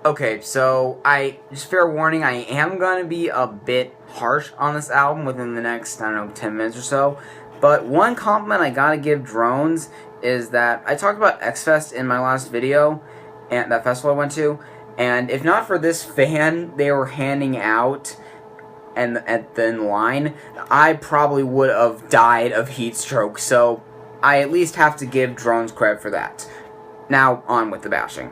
Okay, so just fair warning, I am going to be a bit harsh on this album within the next, I don't know, 10 minutes or so. But one compliment I gotta give Drones is that I talked about X Fest in my last video, and that festival I went to, and if not for this fan they were handing out and at the line, I probably would have died of heat stroke, so I at least have to give Drones credit for that. Now, on with the bashing.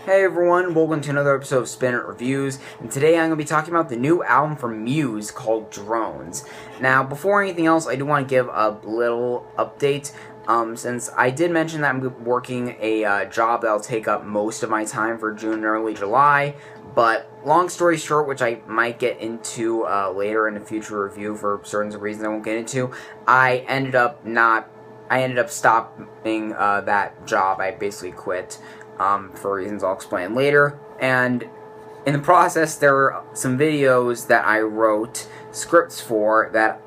Hey everyone, welcome to another episode of Spin It Reviews, and today I'm going to be talking about the new album from Muse called Drones. Now, before anything else, I do want to give a little update, since I did mention that I'm working a job that'll take up most of my time for June and early July, but long story short, which I might get into later in a future review for certain reasons I won't get into, I ended up stopping that job. I basically quit. For reasons I'll explain later, and in the process there were some videos that I wrote scripts for that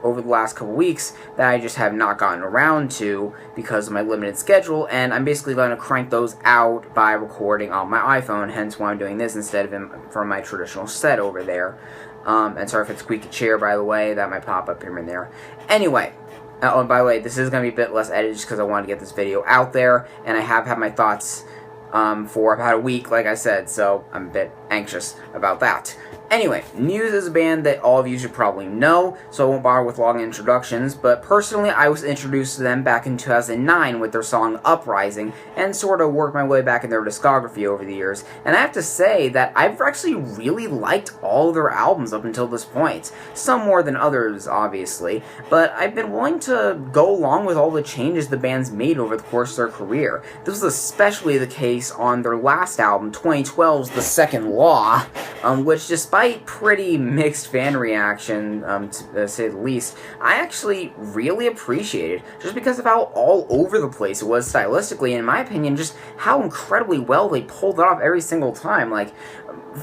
over the last couple weeks, that I just have not gotten around to because of my limited schedule, and I'm basically going to crank those out by recording on my iPhone, hence why I'm doing this instead of from my traditional set over there. And sorry if it's squeaky chair, by the way, that might pop up here and there. Anyway, oh, and by the way, this is going to be a bit less edited just because I wanted to get this video out there, and I have had my thoughts for about a week, like I said, so I'm a bit anxious about that. Anyway, Muse is a band that all of you should probably know, so I won't bother with long introductions, but personally I was introduced to them back in 2009 with their song Uprising, and sort of worked my way back in their discography over the years, and I have to say that I've actually really liked all of their albums up until this point. Some more than others, obviously, but I've been willing to go along with all the changes the band's made over the course of their career. This was especially the case on their last album, 2012's The Second Law, which, despite pretty mixed fan reaction, to say the least, I actually really appreciated, just because of how all over the place it was stylistically, and in my opinion, just how incredibly well they pulled it off every single time. Like,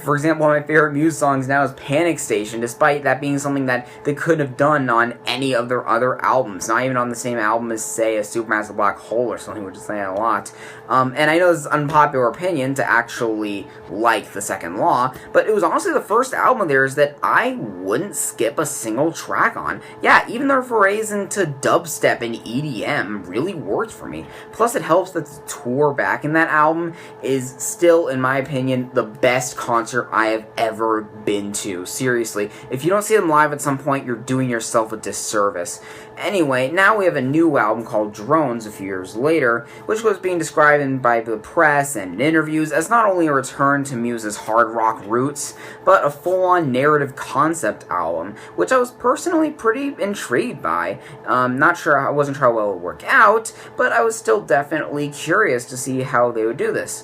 for example, one of my favorite Muse songs now is Panic Station, despite that being something that they couldn't have done on any of their other albums, not even on the same album as, say, a Supermassive Black Hole or something, which is saying a lot. And I know this is an unpopular opinion to actually like The Second Law, but it was honestly the first album of theirs that I wouldn't skip a single track on. Yeah, even their forays into dubstep and EDM really worked for me. Plus, it helps that the tour back in that album is still, in my opinion, the best concert I have ever been to. Seriously, if you don't see them live at some point, you're doing yourself a disservice. Anyway, now we have a new album called Drones a few years later, which was being described by the press and in interviews as not only a return to Muse's hard rock roots, but a full-on narrative concept album, which I was personally pretty intrigued by. I wasn't sure how well it would work out, but I was still definitely curious to see how they would do this.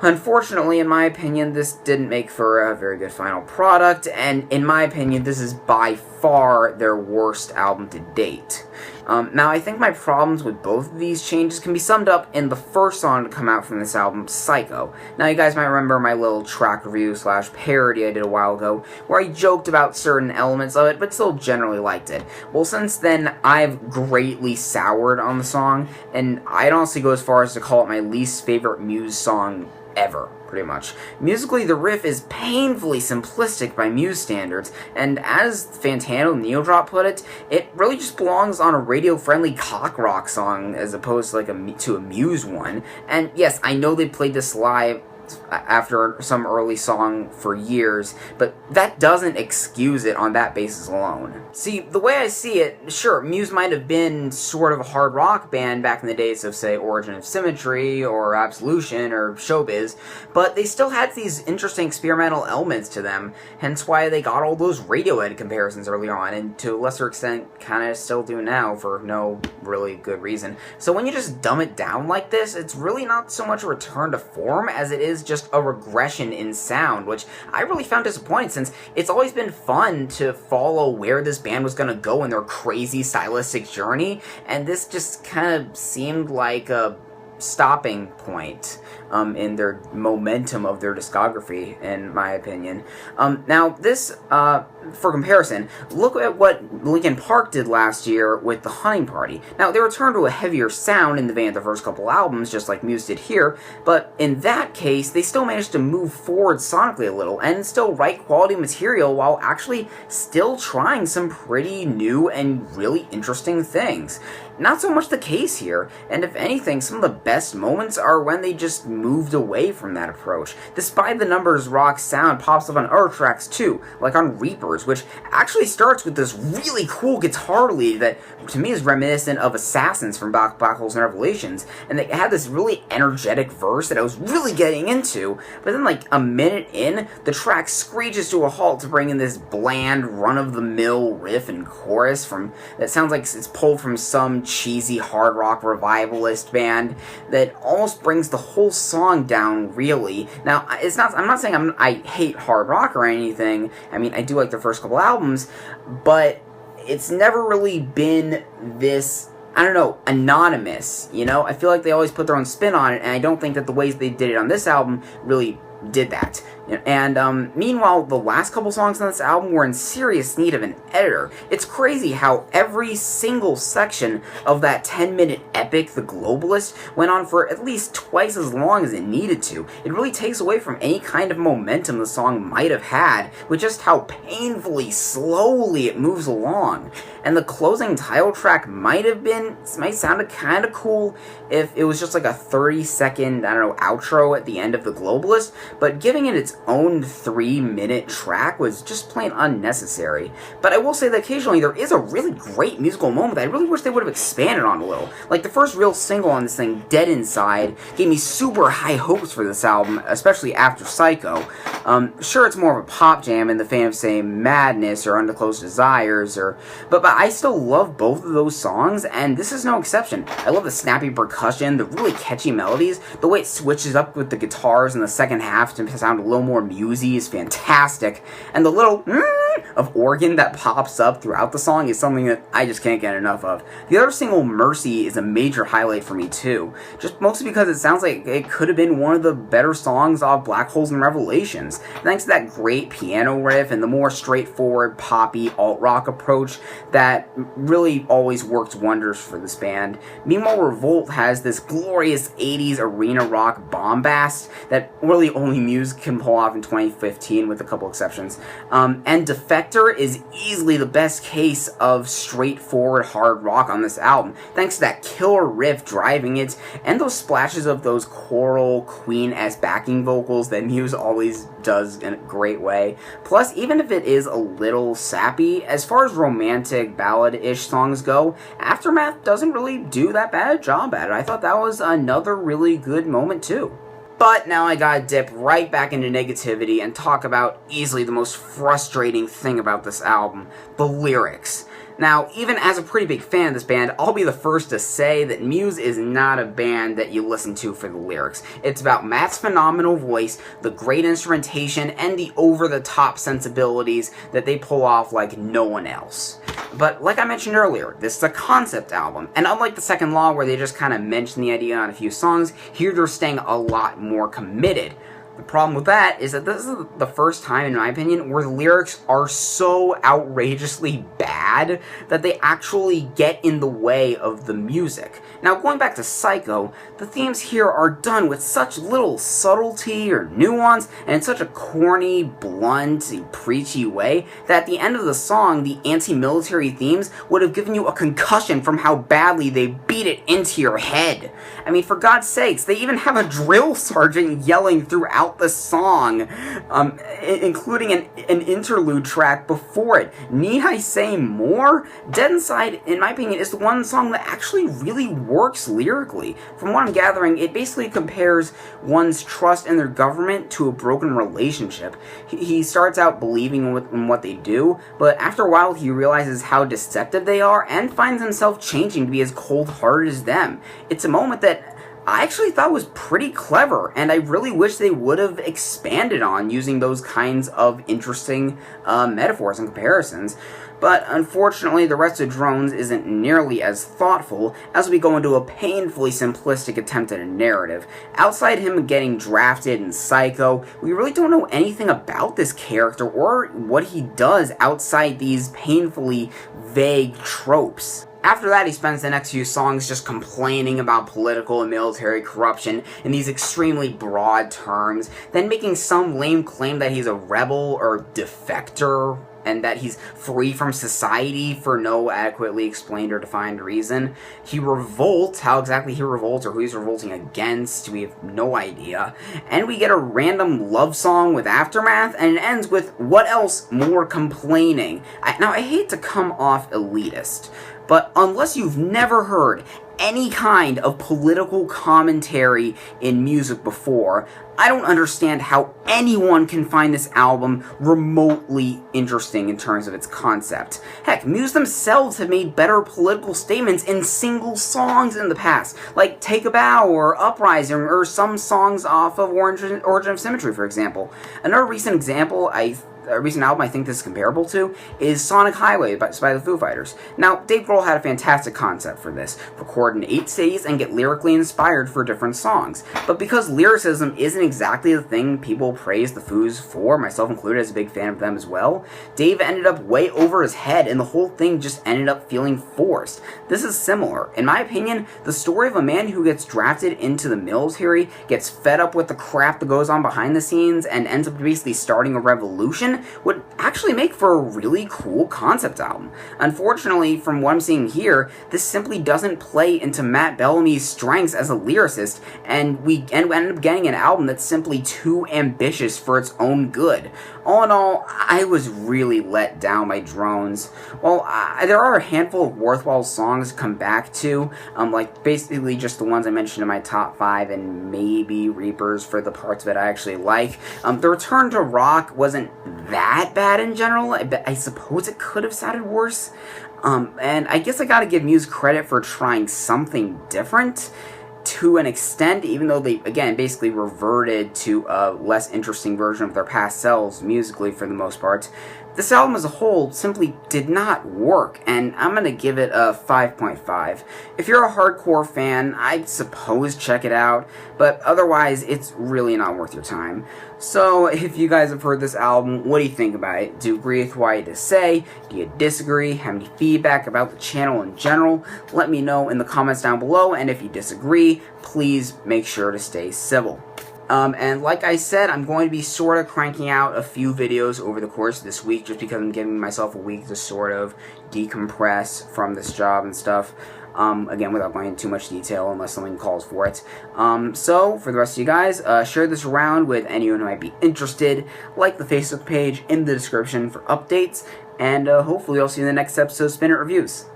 Unfortunately, in my opinion, this didn't make for a very good final product, and in my opinion, this is by far their worst album to date. Now, I think my problems with both of these changes can be summed up in the first song to come out from this album, Psycho. Now, you guys might remember my little track review / parody I did a while ago, where I joked about certain elements of it, but still generally liked it. Well, since then, I've greatly soured on the song, and I'd honestly go as far as to call it my least favorite Muse song ever, pretty much. Musically, the riff is painfully simplistic by Muse standards, and as Fantano Neodrop put it, it really just belongs on a radio-friendly cock rock song as opposed to a Muse one. And yes, I know they played this live after some early song for years, but that doesn't excuse it on that basis alone. See, the way I see it, sure, Muse might have been sort of a hard rock band back in the days of, say, Origin of Symmetry, or Absolution, or Showbiz, but they still had these interesting experimental elements to them, hence why they got all those Radiohead comparisons early on, and to a lesser extent, kinda still do now, for no really good reason. So when you just dumb it down like this, it's really not so much a return to form as it is is just a regression in sound, which I really found disappointing, since it's always been fun to follow where this band was going to go in their crazy stylistic journey, and this just kind of seemed like a stopping point in their momentum of their discography, in my opinion. Now, this, for comparison, look at what Linkin Park did last year with The Hunting Party. Now, they returned to a heavier sound in the vein of the first couple albums, just like Muse did here, but in that case, they still managed to move forward sonically a little, and still write quality material while actually still trying some pretty new and really interesting things. Not so much the case here, and if anything, some of the best moments are when they just moved away from that approach. Despite the numbers, RAWK's sound pops up on other tracks too, like on Reapers, which actually starts with this really cool guitar lead that, to me, is reminiscent of Assassins from Black Holes and Revelations, and they had this really energetic verse that I was really getting into, but then like a minute in, the track screeches to a halt to bring in this bland, run-of-the-mill riff and chorus that sounds like it's pulled from some cheesy hard rock revivalist band that almost brings the whole song down, really. Now, I'm not saying I hate hard rock or anything. I mean, I do like their first couple albums, but it's never really been this, I don't know, anonymous, you know? I feel like they always put their own spin on it, and I don't think that the ways they did it on this album really did that. And meanwhile, the last couple songs on this album were in serious need of an editor. It's crazy how every single section of that 10-minute epic, The Globalist, went on for at least twice as long as it needed to. It really takes away from any kind of momentum the song might have had, with just how painfully slowly it moves along. And the closing title track might sound kind of cool if it was just like a 30-second, I don't know, outro at the end of The Globalist, but giving it its own 3-minute track was just plain unnecessary. But I will say that occasionally there is a really great musical moment that I really wish they would have expanded on a little. Like the first real single on this thing, Dead Inside, gave me super high hopes for this album, especially after Psycho. Sure, it's more of a pop jam in the vein of, say, Madness or Undisclosed Desires, but I still love both of those songs, and this is no exception. I love the snappy percussion, the really catchy melodies, the way it switches up with the guitars in the second half to sound a little more musy is fantastic, and the little of organ that pops up throughout the song is something that I just can't get enough of. The other single, Mercy, is a major highlight for me too, just mostly because it sounds like it could have been one of the better songs off Black Holes and Revelations, thanks to that great piano riff and the more straightforward poppy alt-rock approach that really always worked wonders for this band. Meanwhile, Revolt has this glorious 80s arena rock bombast that really only Muse can pull off in 2015 with a couple exceptions. And Defector is easily the best case of straightforward hard rock on this album, thanks to that killer riff driving it, and those splashes of those choral Queen-esque backing vocals that Muse always does in a great way. Plus, even if it is a little sappy, as far as romantic ballad-ish songs go, Aftermath doesn't really do that bad a job at it. I thought that was another really good moment too. But now I gotta dip right back into negativity and talk about easily the most frustrating thing about this album, the lyrics. Now, even as a pretty big fan of this band, I'll be the first to say that Muse is not a band that you listen to for the lyrics. It's about Matt's phenomenal voice, the great instrumentation, and the over-the-top sensibilities that they pull off like no one else. But like I mentioned earlier, this is a concept album, and unlike the Second Law where they just kind of mention the idea on a few songs, here they're staying a lot more committed. The problem with that is that this is the first time, in my opinion, where the lyrics are so outrageously bad that they actually get in the way of the music. Now, going back to Psycho, the themes here are done with such little subtlety or nuance, and in such a corny, blunt, preachy way, that at the end of the song, the anti-military themes would have given you a concussion from how badly they beat it into your head. I mean, for God's sakes, they even have a drill sergeant yelling throughout the song, including an interlude track before it. Need I say more? Dead Inside, in my opinion, is the one song that actually really works lyrically. From what I'm gathering, it basically compares one's trust in their government to a broken relationship. He starts out believing in what they do, but after a while he realizes how deceptive they are and finds himself changing to be as cold-hearted as them. It's a moment that I actually thought was pretty clever, and I really wish they would have expanded on using those kinds of interesting metaphors and comparisons. But unfortunately, the rest of Drones isn't nearly as thoughtful as we go into a painfully simplistic attempt at a narrative. Outside him getting drafted in Psycho, we really don't know anything about this character or what he does outside these painfully vague tropes. After that, he spends the next few songs just complaining about political and military corruption in these extremely broad terms, then making some lame claim that he's a rebel or defector, and that he's free from society for no adequately explained or defined reason. He revolts. How exactly he revolts or who he's revolting against, we have no idea. And we get a random love song with Aftermath, and it ends with what else? More complaining. Now, I hate to come off elitist, but unless you've never heard any kind of political commentary in music before, I don't understand how anyone can find this album remotely interesting in terms of its concept. Heck, Muse themselves have made better political statements in single songs in the past, like Take a Bow or Uprising, or some songs off of Origin of Symmetry, for example. Another recent example, a recent album I think this is comparable to is Sonic Highway by the Foo Fighters. Now, Dave Grohl had a fantastic concept for this: record in 8 cities and get lyrically inspired for different songs. But because lyricism isn't exactly the thing people praise the Foos for, myself included as a big fan of them as well, Dave ended up way over his head and the whole thing just ended up feeling forced. This is similar. In my opinion, the story of a man who gets drafted into the military, gets fed up with the crap that goes on behind the scenes, and ends up basically starting a revolution would actually make for a really cool concept album. Unfortunately, from what I'm seeing here, this simply doesn't play into Matt Bellamy's strengths as a lyricist, and we end up getting an album that's simply too ambitious for its own good. All in all, I was really let down by Drones. While there are a handful of worthwhile songs to come back to, like basically just the ones I mentioned in my top 5 and maybe Reapers for the parts of it I actually like, the return to RAWK wasn't that bad in general. I suppose it could have sounded worse. And I guess I gotta give Muse credit for trying something different to an extent, even though they, again, basically reverted to a less interesting version of their past selves musically for the most part. This album as a whole simply did not work, and I'm going to give it a 5.5. If you're a hardcore fan, I'd suppose check it out, but otherwise, it's really not worth your time. So, if you guys have heard this album, what do you think about it? Do you agree with what I had to say? Do you disagree? Have any feedback about the channel in general? Let me know in the comments down below, and if you disagree, please make sure to stay civil. And like I said, I'm going to be sort of cranking out a few videos over the course of this week just because I'm giving myself a week to sort of decompress from this job and stuff. Again, without going into too much detail unless something calls for it. So, for the rest of you guys, share this around with anyone who might be interested. Like the Facebook page in the description for updates. And hopefully I'll see you in the next episode of Spin It Reviews.